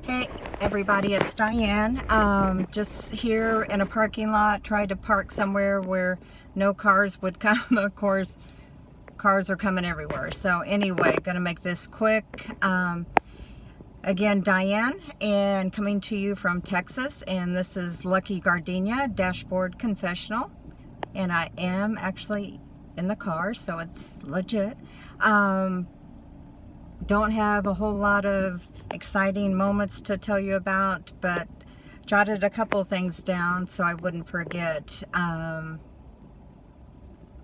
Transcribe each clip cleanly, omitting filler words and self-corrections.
Hey everybody, it's Diane. Just here in a parking lot, tried to park somewhere where no cars would come. Of course, cars are coming everywhere. So anyway, gonna make this quick. Again, Diane, and coming to you from Texas, and this is Lucky Gardenia Dashboard Confessional, and I am actually in the car, so it's legit. Don't have a whole lot of exciting moments to tell you about, but jotted a couple of things down so I wouldn't forget. Of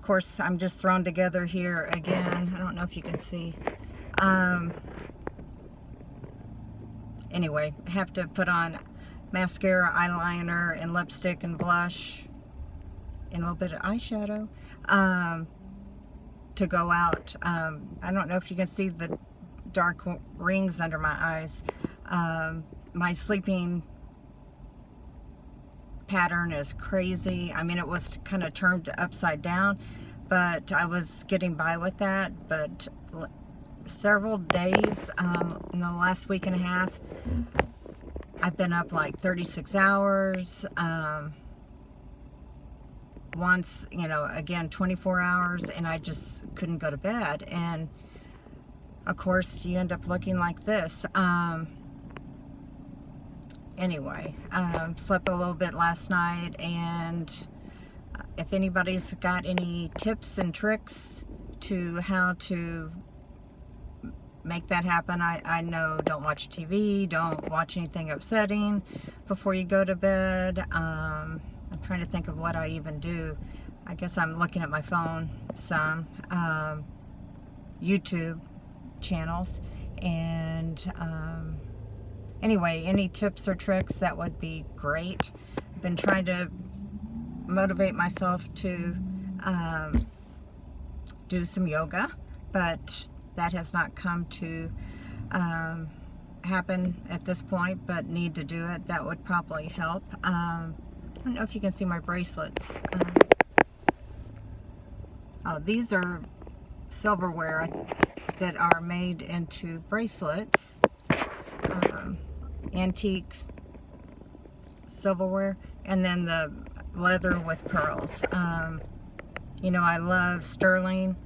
course, I'm just thrown together here again. I don't know if you can see. Anyway, I have to put on mascara, eyeliner, and lipstick and blush and a little bit of eyeshadow to go out. I don't know if you can see the dark rings under my eyes. My sleeping pattern is crazy. I mean, it was kind of turned upside down, but I was getting by with that. But several days in the last week and a half, I've been up like 36 hours. Once, again, 24 hours, and I just couldn't go to bed. And of course, you end up looking like this. Anyway, slept a little bit last night, and if anybody's got any tips and tricks to how to make that happen, I know don't watch TV, don't watch anything upsetting before you go to bed. I'm trying to think of what I even do. I guess I'm looking at my phone some. YouTube channels, and anyway, any tips or tricks, that would be great. I've been trying to motivate myself to do some yoga, but that has not come to happen at this point, but need to do it. That would probably help. I don't know if you can see my bracelets. Oh, these are silverware that are made into bracelets, antique silverware, and then the leather with pearls. I love sterling,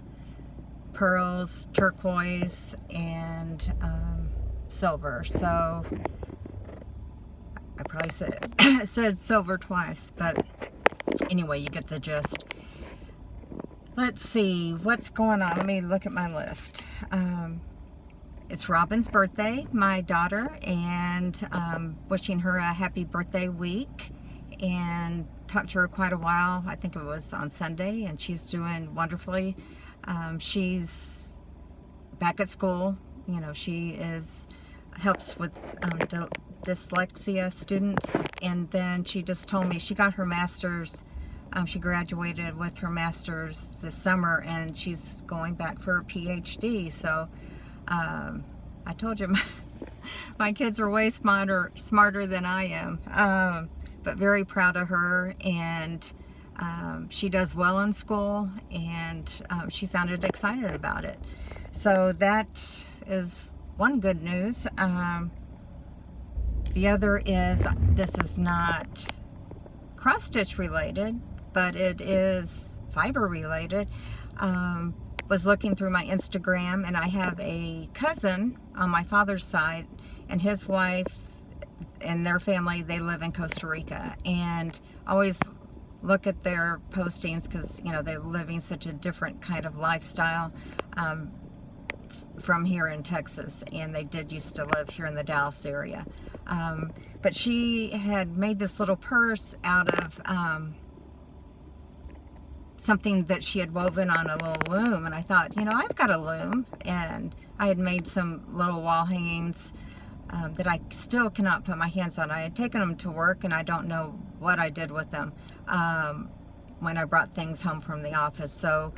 pearls, turquoise, and silver. So I probably said silver twice, but anyway, you get the gist. Let's see what's going on. Let me look at my list. It's Robin's birthday, my daughter, and wishing her a happy birthday week, and talked to her quite a while. I think it was on Sunday, and she's doing wonderfully. She's back at school. She helps with dyslexia students, and then she just told me she got her master's. She graduated with her master's this summer, and she's going back for her PhD. So I told you my kids are way smarter than I am, but very proud of her, and she does well in school, and she sounded excited about it. So that is one good news. The other is, this is not cross-stitch related, but it is fiber related. Was looking through my Instagram, and I have a cousin on my father's side, and his wife and their family, they live in Costa Rica, and always look at their postings because they're living such a different kind of lifestyle from here in Texas, and they did used to live here in the Dallas area. But she had made this little purse out of something that she had woven on a little loom, and I thought, I've got a loom, and I had made some little wall hangings that I still cannot put my hands on. I had taken them to work, and I don't know what I did with them when I brought things home from the office. So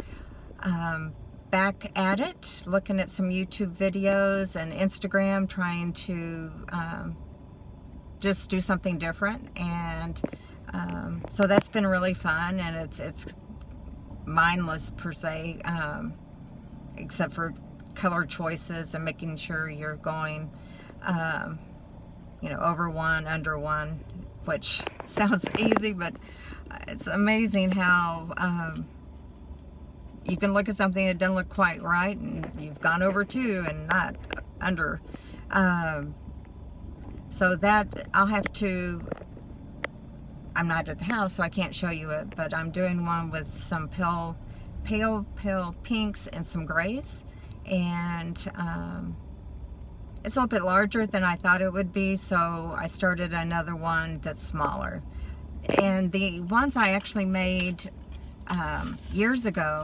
back at it, looking at some YouTube videos and Instagram, trying to just do something different, and so that's been really fun, and it's mindless per se, except for color choices and making sure you're going over one, under one, which sounds easy, but it's amazing how you can look at something that doesn't look quite right, and you've gone over 2 and not under. So that I'll have to, I'm not at the house, so I can't show you it, but I'm doing one with some pale pinks and some grays, and it's a little bit larger than I thought it would be, so I started another one that's smaller. And the ones I actually made years ago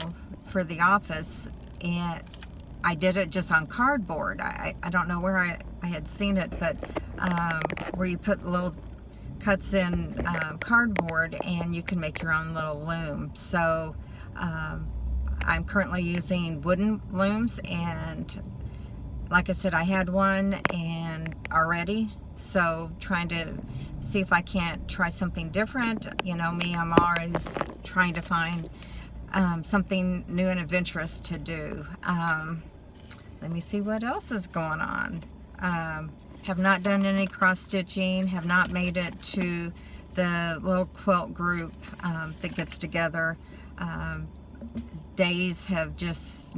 for the office, and I did it just on cardboard. I don't know where I had seen it, but where you put little cuts in cardboard and you can make your own little loom. So I'm currently using wooden looms, and like I said, I had one and already, so trying to see if I can't try something different. You know me, I'm always trying to find something new and adventurous to do. Let me see what else is going on. Have not done any cross stitching, have not made it to the little quilt group that gets together. Days have just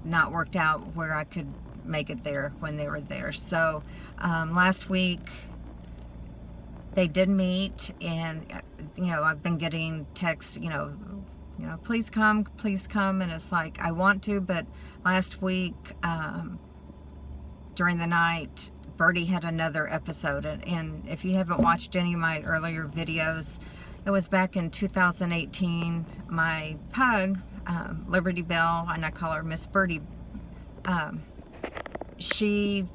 not worked out where I could make it there when they were there. So last week they did meet, and I've been getting texts, please come, and it's like, I want to, but last week during the night, Birdie had another episode, and if you haven't watched any of my earlier videos, it was back in 2018. My pug, Liberty Bell, and I call her Miss Birdie, she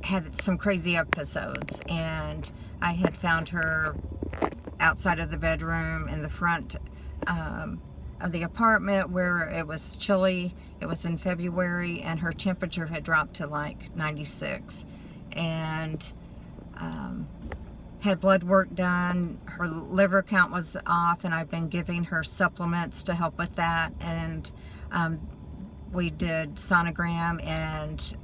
had some crazy episodes, and I had found her outside of the bedroom in the front of the apartment where it was chilly. It was in February, and her temperature had dropped to like 96, and had blood work done. Her liver count was off, and I've been giving her supplements to help with that, and we did sonogram, and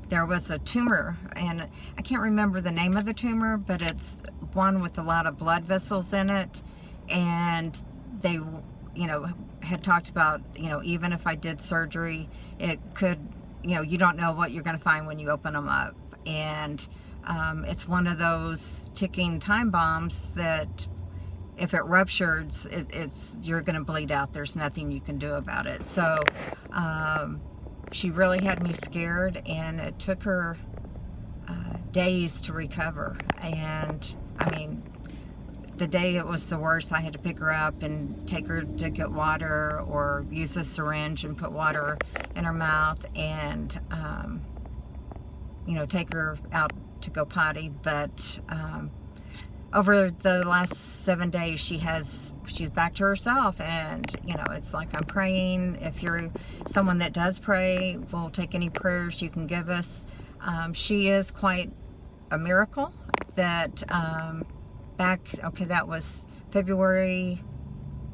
there was a tumor, and I can't remember the name of the tumor, but it's one with a lot of blood vessels in it, and they had talked about, even if I did surgery, it could, you don't know what you're going to find when you open them up, and it's one of those ticking time bombs that if it ruptures, you're going to bleed out. There's nothing you can do about it. So she really had me scared, and it took her days to recover. And I mean, the day it was the worst, I had to pick her up and take her to get water, or use a syringe and put water in her mouth, and take her out to go potty. But over the last 7 days, she's back to herself, and it's like I'm praying. If you're someone that does pray, we'll take any prayers you can give us. She is quite a miracle. That that was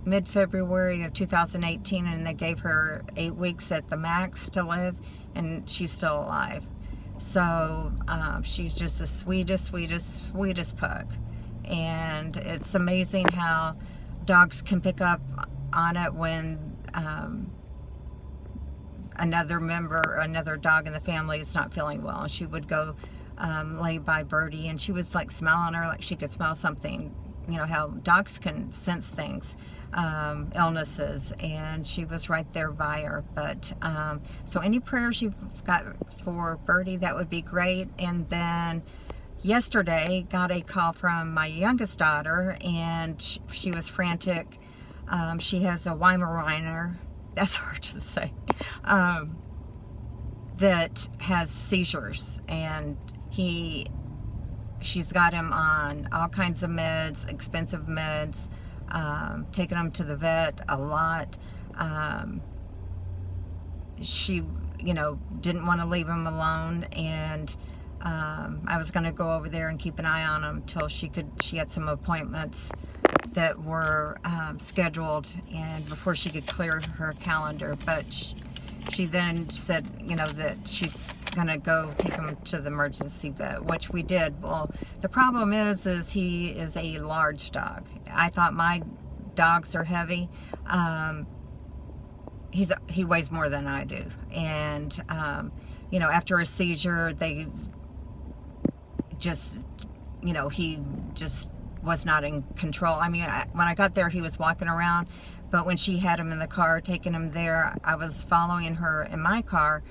mid-February of 2018, and they gave her 8 weeks at the max to live, and she's still alive. So she's just the sweetest pug. And it's amazing how dogs can pick up on it when another dog in the family is not feeling well. And she would go lay by Birdie, and she was like smelling her, like she could smell something. How dogs can sense things, illnesses, and she was right there by her. But so any prayers you've got for Birdie, that would be great. And then yesterday got a call from my youngest daughter, and she was frantic. She has a Weimaraner, that's hard to say, that has seizures, and she's got him on all kinds of meds, expensive meds, taking him to the vet a lot. She didn't want to leave him alone, and I was going to go over there and keep an eye on him till she had some appointments that were scheduled, and before she could clear her calendar. But she then said, you know, that she's gonna go take him to the emergency vet, which we did. Well, the problem is he is a large dog. I thought my dogs are heavy. He weighs more than I do, and you know, after a seizure, they just, you know, he just was not in control. I mean, when I got there, he was walking around, but when she had him in the car, taking him there, I was following her in my car.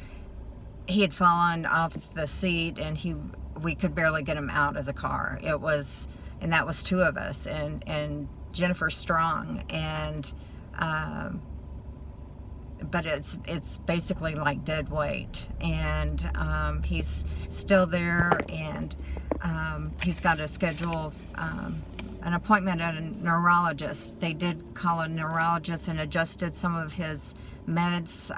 He had fallen off the seat, and we could barely get him out of the car. And that was two of us, and Jennifer's strong, and but it's basically like dead weight, and he's still there, and he's got to schedule an appointment at a neurologist. They did call a neurologist and adjusted some of his meds.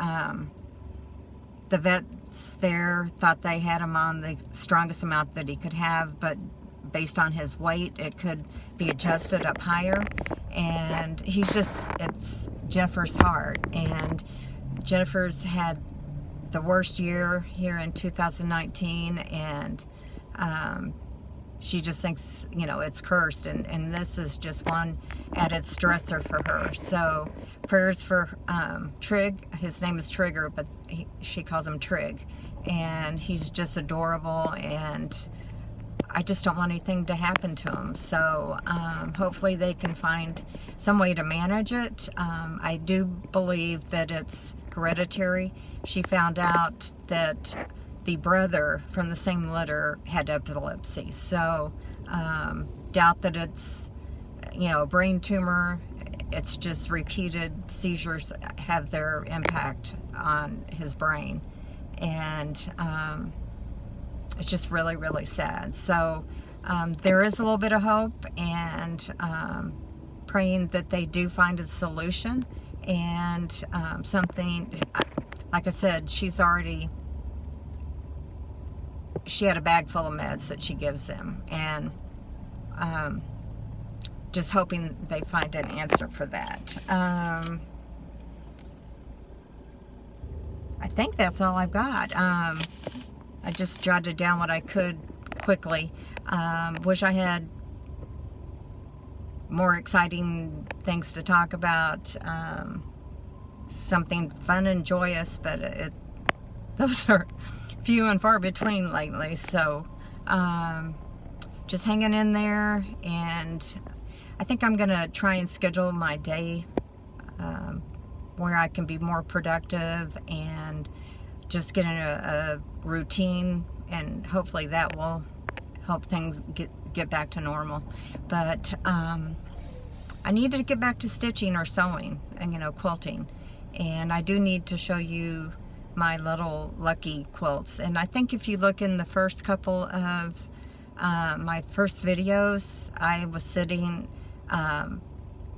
The vets there thought they had him on the strongest amount that he could have, but based on his weight, it could be adjusted up higher. And it's Jennifer's heart, and Jennifer's had the worst year here in 2019, and she just thinks, you know, it's cursed, and this is just one added stressor for her. So prayers for Trig. His name is Trigger, but she calls him Trig, and he's just adorable, and I just don't want anything to happen to him. So hopefully they can find some way to manage it. I do believe that it's hereditary. She found out that the brother from the same litter had epilepsy. So doubt that it's, you know, a brain tumor. It's just repeated seizures have their impact on his brain. And it's just really, really sad. So there is a little bit of hope, and praying that they do find a solution, and something, like I said, she had a bag full of meds that she gives him, and just hoping they find an answer for that. I think that's all I've got. I just jotted down what I could quickly. Wish I had more exciting things to talk about, something fun and joyous, but those are few and far between lately. So just hanging in there, and I think I'm gonna try and schedule my day where I can be more productive and just get in a routine, and hopefully that will help things get back to normal. But I needed to get back to stitching or sewing and, you know, quilting, and I do need to show you my little lucky quilts. And I think if you look in the first couple of my first videos, I was sitting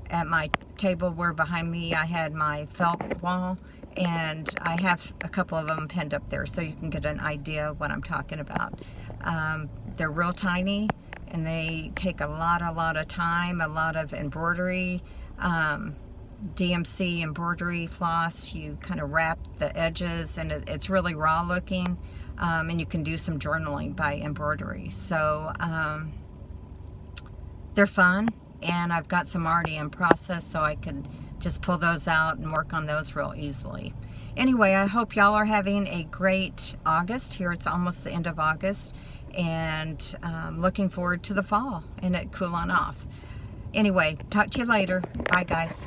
at my table where behind me I had my felt wall, and I have a couple of them pinned up there so you can get an idea of what I'm talking about. They're real tiny, and they take a lot of time, a lot of embroidery, DMC embroidery floss. You kind of wrap the edges, and it's really raw looking, and you can do some journaling by embroidery. So they're fun, and I've got some already in process, so I could just pull those out and work on those real easily. Anyway, I hope y'all are having a great August. Here it's almost the end of August, and looking forward to the fall and it cooling off. Anyway, talk to you later. Bye, guys.